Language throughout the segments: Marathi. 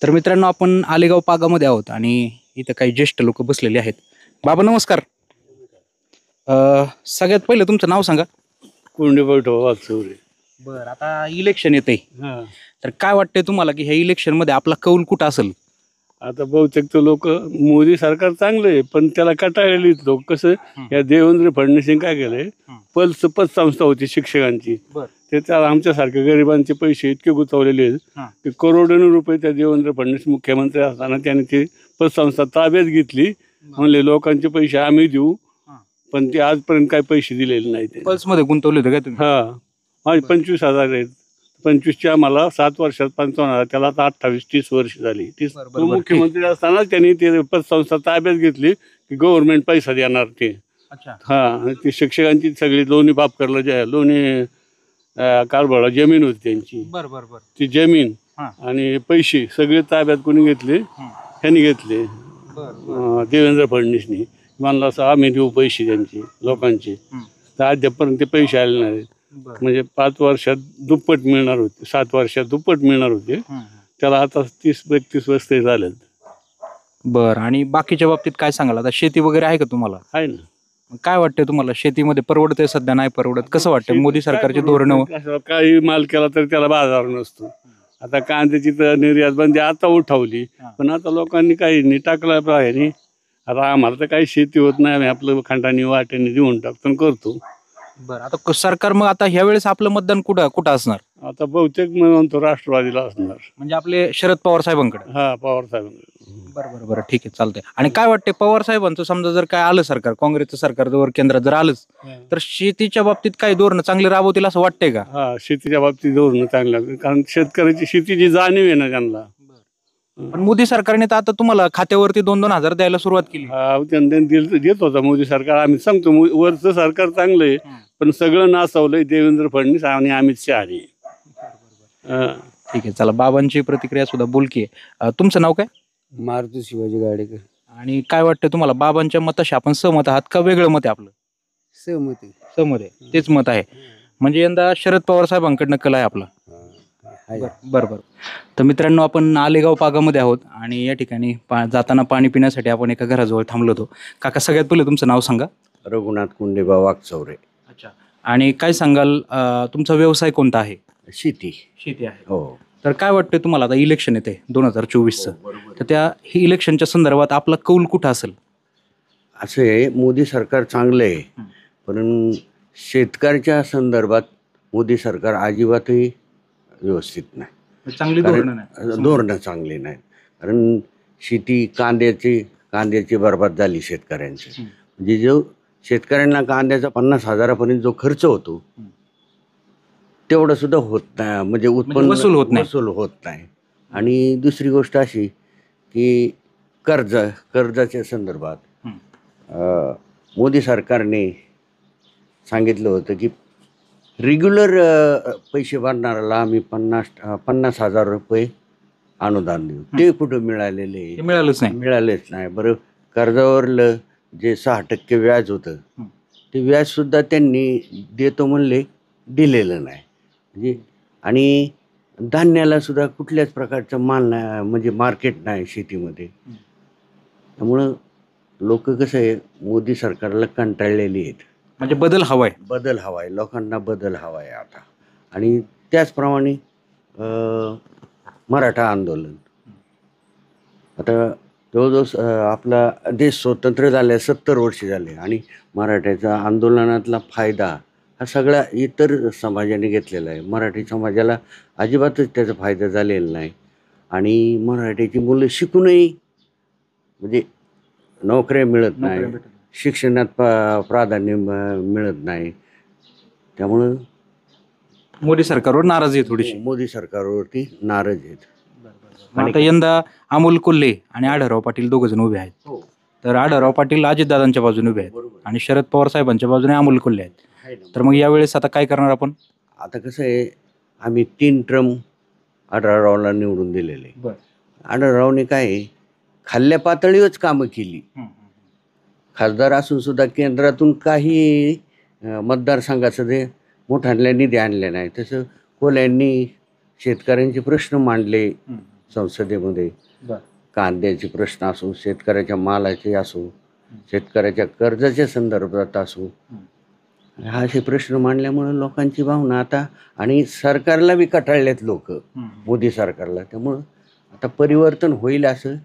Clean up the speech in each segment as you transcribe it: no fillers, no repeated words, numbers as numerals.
तर मित्रांनो, आपण आलेगाव पागामध्ये आहोत आणि इथं काही ज्येष्ठ लोक बसलेले आहेत. बाबा नमस्कार. सगळ्यात पहिलं तुमचं नाव सांगा. कोंडीबाई वागचौरे. बरं, आता इलेक्शन येते, हा, तर काय वाटतंय तुम्हाला की ह्या इलेक्शन मध्ये आपला कौल कुठं असेल? आता बहुतेक तर लोक मोदी सरकार चांगलं आहे, पण त्याला कटाळलेली लोक कसं या देवेंद्र फडणवीसने काय केलंय, पल्स पतसंस्था होती शिक्षकांची, ते त्याला आमच्यासारख्या गरिबांचे पैसे इतके गुंतवलेले आहेत की करोडोनी रुपये त्या देवेंद्र फडणवीस मुख्यमंत्री असताना त्याने ती पतसंस्था ताब्यात घेतली. म्हणले लोकांचे पैसे आम्ही देऊ, पण ते आजपर्यंत काही पैसे दिलेले नाही. ते पल्स मध्ये गुंतवले होते काय तुम्ही? हा, माझे 25,000 आहेत. 25ची आम्हाला 7 वर्षात 55,000, त्याला आता 28-30 वर्ष झाली. मुख्यमंत्री असताना त्यांनी ते पतसंस्था ताब्यात घेतली की गव्हर्नमेंट पैसा देणार ते. हा, ती शिक्षकांची सगळी लोणी बाप करला लोणी कारभार जमीन होती त्यांची. ती जमीन आणि पैसे सगळे ताब्यात कोणी घेतले? ह्यांनी घेतले, देवेंद्र फडणवीसनी. म्हणलं असं आम्ही देऊ पैसे त्यांचे लोकांचे, तर अद्यापर्यंत ते पैसे आले नाही. म्हणजे 5 वर्षात दुप्पट मिळणार होते, 7 वर्षात दुप्पट मिळणार होते, त्याला आता 30-32 वर्ष झालेत. बरं, आणि बाकीच्या बाबतीत काय सांगाल? आता शेती वगैरे आहे का तुम्हाला? आहे ना. काय वाटतंय तुम्हाला, शेतीमध्ये परवडतंय सध्या, नाही परवडत? कसं वाटतंय मोदी सरकारचे धोरण? काही माल केला तर त्याला बाजार नसतो. आता कांद्याची तर निर्यात बंदी आता उठवली, पण आता लोकांनी काही नाही टाकला पाहिजे. आता आम्हाला तर काही शेती होत नाही, आम्ही आपलं खंडानी वाट्याने देऊन टाकतो करतो. बरं, आता सरकार मग आता ह्या वेळेस आपलं मतदान कुठं कुठं असणार? आता बहुतेक म्हणतो राष्ट्रवादीला असणार. म्हणजे आपले शरद पवार साहेबांकडे? हा, पवार साहेबांकडे. बरं बरं, ठीक आहे, चालतंय. आणि काय वाटतंय पवार साहेबांचं समजा जर काय आलं सरकार, काँग्रेसचं सरकार जर केंद्रात जर आलंच, तर शेतीच्या बाबतीत काही धोरणं चांगली राबवतील असं वाटतंय का? हा, शेतीच्या बाबतीत धोरणं चांगलं, कारण शेतकऱ्याची शेतीची जाणीव आहे ना त्यांना. पण मोदी सरकारने तर आता तुम्हाला खात्यावरती 2-2 हजार द्यायला सुरुवात केली. हा, त्यांनी देत होता मोदी सरकार. आम्ही सांगतो वरचं सरकार चांगलं आहे, पण सगळं नासवलंय देवेंद्र फडणवीस आणि अमित शहानी. ठीक आहे, चला, बाबांची प्रतिक्रिया सुद्धा बोलकी आहे. तुमचं नाव काय? मारुती शिवाजी गाडेकर. आणि काय वाटतं तुम्हाला, बाबांच्या मताशी आपण सहमत आहात का वेगळं मत आहे आपलं? सहमती. सहमत आहे, तेच मत आहे. म्हणजे यंदा शरद पवार साहेबांकडनं कल आहे आपला. बरं. तर मित्रांनो, आपण आलेगाव पागामध्ये आहोत आणि या ठिकाणी जाताना पाणी पिण्यासाठी आपण एका घराजवळ थांबलो होतो. काका, सगळ्यात पहिले तुमचं नाव सांगा. रघुनाथ कोंडेबा वागचौरे. अच्छा, आणि काय सांगाल, तुमचा व्यवसाय कोणता आहे? शेती. शेती आहे. हो. तर काय वाटतं तुम्हाला, आता इलेक्शन येते 2024चं, तर त्या ही इलेक्शनच्या संदर्भात आपला कौल कुठं असेल? असं आहे, मोदी सरकार चांगलं आहे, पण शेतकऱ्याच्या संदर्भात मोदी सरकार अजिबातही व्यवस्थित नाही. चांगली धोरणं चांगली नाहीत. कारण शेती कांद्याची बरबाद झाली शेतकऱ्यांची. म्हणजे जो शेतकऱ्यांना कांद्याचा 50,000पर्यंत जो खर्च होतो तेवढं सुद्धा होत नाही, म्हणजे उत्पन्न वसूल होत नाही. आणि दुसरी गोष्ट अशी की कर्जाच्या संदर्भात मोदी सरकारने सांगितलं होतं की रेग्युलर पैसे भरणाऱ्याला आम्ही 50,000 रुपये अनुदान देऊ. ते कुठं मिळालेच नाही. बरं, कर्जावरलं जे 6% व्याज होतं ते व्याजसुद्धा त्यांनी देतो म्हणले, दिलेलं नाही. म्हणजे आणि धान्याला सुद्धा कुठल्याच प्रकारचं माल नाही, म्हणजे मार्केट नाही शेतीमध्ये. त्यामुळं लोक कसं आहे, मोदी सरकारला कंटाळलेली आहेत. म्हणजे बदल हवाय. लोकांना बदल हवाय आता. आणि त्याचप्रमाणे मराठा आंदोलन, आता जवळजवळ आपला देश स्वतंत्र झाले 70 वर्ष झाले, आणि मराठ्याचा आंदोलनातला फायदा हा सगळ्या इतर समाजाने घेतलेला आहे. मराठी समाजाला अजिबातच त्याचा फायदा झालेला नाही. आणि मराठीची मुलं शिकूनही म्हणजे नोकऱ्या मिळत नाही, शिक्षणात प्राधान्य मिळत नाही. त्यामुळं मोदी सरकारवर नाराज आहे थोडीशी. मोदी सरकारवरती नाराज आहेत. आता यंदा अमोल कोल्हे आणि आढळराव पाटील दोघ जण उभे आहेत. तर आढळराव पाटील अजितदादांच्या बाजूने उभे आहेत आणि शरद पवार साहेबांच्या बाजूने अमोल कोल्हे आहेत. तर मग यावेळेस आता काय करणार आपण? आता कसं आहे, आम्ही 3 टर्म आढळरावला निवडून दिलेले. आढळरावने काय खाल्ल्या पातळीवरच कामं केली. खासदार असून सुद्धा केंद्रातून काही मतदारसंघाचं जे मोठ्या निधी आणले नाही. तसं कोल्ह्यांनी शेतकऱ्यांचे प्रश्न मांडले, संसदेमध्ये. बरं. कांद्याचे प्रश्न असो, शेतकऱ्याच्या मालाचे असो, शेतकऱ्याच्या कर्जाच्या संदर्भात असो, हा असे प्रश्न मांडल्यामुळे लोकांची भावना आता, आणि सरकारला बी कटाळलेत लोक, मोदी सरकारला. त्यामुळं आता परिवर्तन होईल असं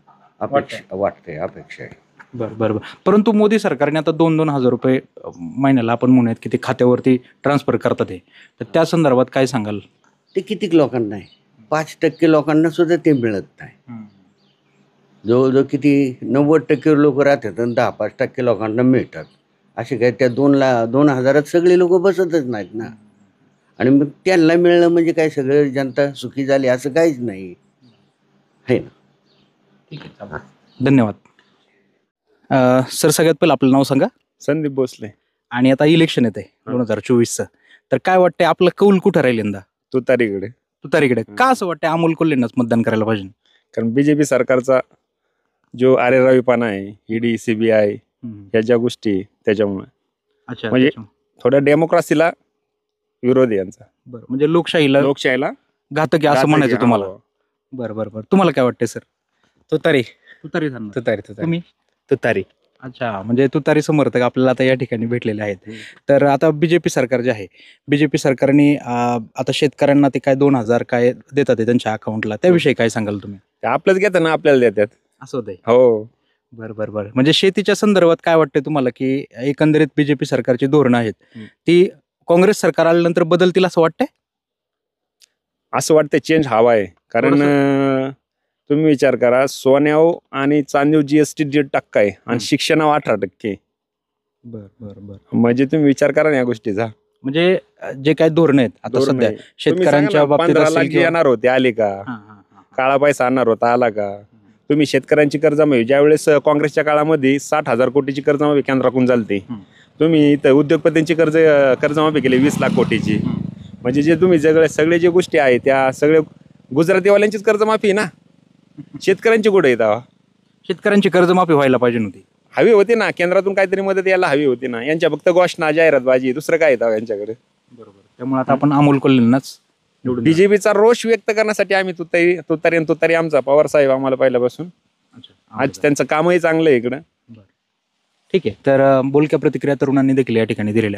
अपेक्षा आहे. बरं बरं बरं. परंतु मोदी सरकारने आता 2,000 रुपये महिन्याला आपण म्हणूयात की ते खात्यावरती ट्रान्सफर करतात आहे, तर त्या संदर्भात काय सांगाल? ते कितीक लोकांना आहे? 5% लोकांना सुद्धा ते मिळत नाही. जवळजवळ किती 90% लोक राहतात आणि 10-5% लोकांना मिळतात. असे काय त्या 2,000 सगळे लोक बसतच नाहीत ना. आणि मग त्यांना मिळणं म्हणजे काय सगळं जनता सुखी झाली असं काहीच नाही आहे ना. ठीक आहे, धन्यवाद. सर, सगळ्यात पहिलं आपलं नाव सांगा. संदीप भोसले. आणि आता इलेक्शन येत आहे 2024चं, तर काय वाटतंय आपलं कौल कुठं राहील यंदा? तुतारीकडे. तुतारीकडे का असं वाटतंय? अमोल कोल्हेंनाच मतदान करायला पाहिजे. कारण बीजेपी सरकारचा जो आरेरावीपणा आहे, ईडी, सीबीआय या ज्या गोष्टी त्याच्यामुळे अच्छा, म्हणजे थोड्या डेमोक्रेसीला विरोध आहे यांचा. बरं, म्हणजे लोकशाहीला घातक आहे असं म्हणायचं तुम्हाला. बरं बरं बरं. तुम्हाला काय वाटतंय सर? तुतारी. तुतारी सांगणार. तुतारी. तुम्ही? तुतारी. अच्छा, म्हणजे तुतारी समर्थक आपल्याला आता या ठिकाणी भेटलेले आहेत. तर आता बीजेपी सरकार जे आहे, बीजेपी सरकारने आता शेतकऱ्यांना ते काय 2,000 काय देतात ते त्यांच्या अकाउंटला, त्याविषयी काय सांगाल तुम्ही? ते आपलंच घेतात ना, आपल्याला देतात. असं होतंय. हो. बरं बरं बरं. म्हणजे शेतीच्या संदर्भात काय वाटतंय तुम्हाला की एकंदरीत बीजेपी सरकारची धोरणं आहेत ती काँग्रेस सरकार आल्यानंतर बदलतील असं वाटतंय? असं वाटतं चेंज हवा आहे. कारण तुम्ही विचार करा, सोन्यावर आणि चांदीवर GST 1.5% आहे आणि शिक्षणावर 18%. बरं बरं बरं. म्हणजे तुम्ही विचार करा ना या गोष्टीचा. म्हणजे जे काही धोरण आहेत आता सध्या शेतकऱ्यांच्या बाबतीत 15 लाख येणार होते, आले का? काळा पैसा आणणार होता, आला का? तुम्ही शेतकऱ्यांची कर्जमाफी ज्यावेळेस काँग्रेसच्या काळामध्ये 60,000 कोटीची कर्जमाफी केंद्राकडून झाली, तुम्ही इथं उद्योगपतींची कर्जमाफी केली 20 लाख कोटीची. म्हणजे जे तुम्ही सगळे जे गोष्टी आहेत त्या सगळे गुजरातीवाल्यांचीच कर्जमाफी ना, शेतकऱ्यांची कुठे येतात? शेतकऱ्यांची कर्जमाफी व्हायला पाहिजे नव्हती? हवी होती ना, केंद्रातून काहीतरी मदत यायला हवी होती ना. यांच्या फक्त घोषणा, जाहिरातबाजी, दुसरं काय येतं यांच्याकडे? बरोबर. त्यामुळे आता आपण अमोल कोल्हेंनाच बीजेपीचा रोष व्यक्त करण्यासाठी आम्ही तुतारी आमचा पवार साहेब आम्हाला पहिल्यापासून. आज त्यांचं कामही चांगलं आहे इकडं. ठीक आहे. तर बोलक्या प्रतिक्रिया तरुणांनी देखील या ठिकाणी दिलेल्या